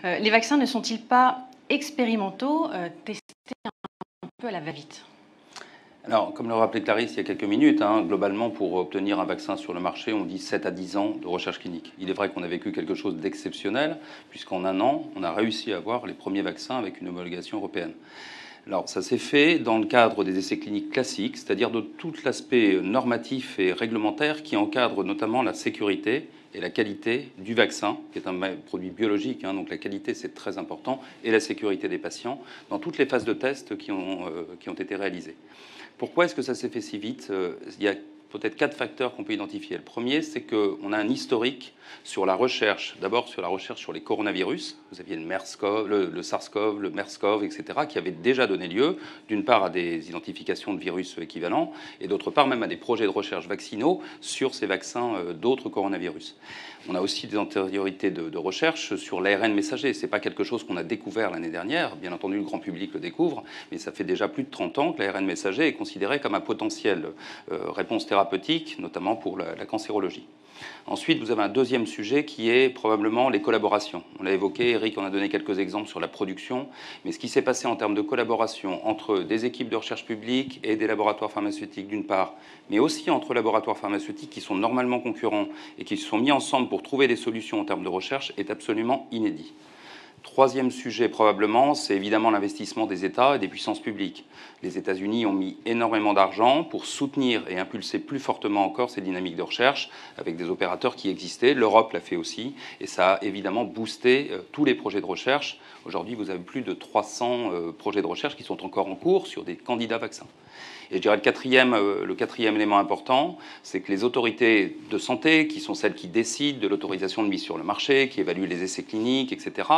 Les vaccins ne sont-ils pas expérimentaux, testés un peu à la va-vite? Alors, comme le rappelait Clarisse il y a quelques minutes, globalement, pour obtenir un vaccin sur le marché, on dit 7 à 10 ans de recherche clinique. Il est vrai qu'on a vécu quelque chose d'exceptionnel, puisqu'en un an, on a réussi à avoir les premiers vaccins avec une homologation européenne. Alors, ça s'est fait dans le cadre des essais cliniques classiques, c'est-à-dire de tout l'aspect normatif et réglementaire qui encadre notamment la sécurité et la qualité du vaccin, qui est un produit biologique, donc la qualité c'est très important, et la sécurité des patients, dans toutes les phases de tests qui ont été réalisées. Pourquoi est-ce que ça s'est fait si vite? Il y a peut-être 4 facteurs qu'on peut identifier. Le premier, c'est qu'on a un historique sur la recherche, d'abord sur la recherche sur les coronavirus. Vous aviez le SARS-CoV, le MERS-CoV, etc., qui avaient déjà donné lieu, d'une part, à des identifications de virus équivalents, et d'autre part, même à des projets de recherche vaccinaux sur ces vaccins d'autres coronavirus. On a aussi des antériorités de recherche sur l'ARN messager. Ce n'est pas quelque chose qu'on a découvert l'année dernière. Bien entendu, le grand public le découvre, mais ça fait déjà plus de 30 ans que l'ARN messager est considéré comme un potentiel réponse thérapeutique, notamment pour la cancérologie. Ensuite, vous avez un deuxième sujet qui est probablement les collaborations. On l'a évoqué, Eric en a donné quelques exemples sur la production, mais ce qui s'est passé en termes de collaboration entre des équipes de recherche publique et des laboratoires pharmaceutiques d'une part, mais aussi entre laboratoires pharmaceutiques qui sont normalement concurrents et qui se sont mis ensemble pour trouver des solutions en termes de recherche est absolument inédit. Troisième sujet probablement, c'est évidemment l'investissement des États et des puissances publiques. Les États-Unis ont mis énormément d'argent pour soutenir et impulser plus fortement encore ces dynamiques de recherche avec des opérateurs qui existaient. L'Europe l'a fait aussi et ça a évidemment boosté tous les projets de recherche. Aujourd'hui, vous avez plus de 300 projets de recherche qui sont encore en cours sur des candidats vaccins. Et je dirais le quatrième élément important, c'est que les autorités de santé, qui sont celles qui décident de l'autorisation de mise sur le marché, qui évaluent les essais cliniques, etc.,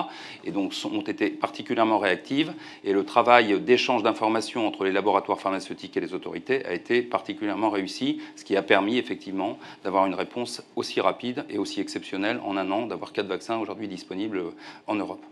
et donc ont été particulièrement réactives. Et le travail d'échange d'informations entre les laboratoires pharmaceutiques et les autorités a été particulièrement réussi, ce qui a permis effectivement d'avoir une réponse aussi rapide et aussi exceptionnelle en un an, d'avoir 4 vaccins aujourd'hui disponibles en Europe.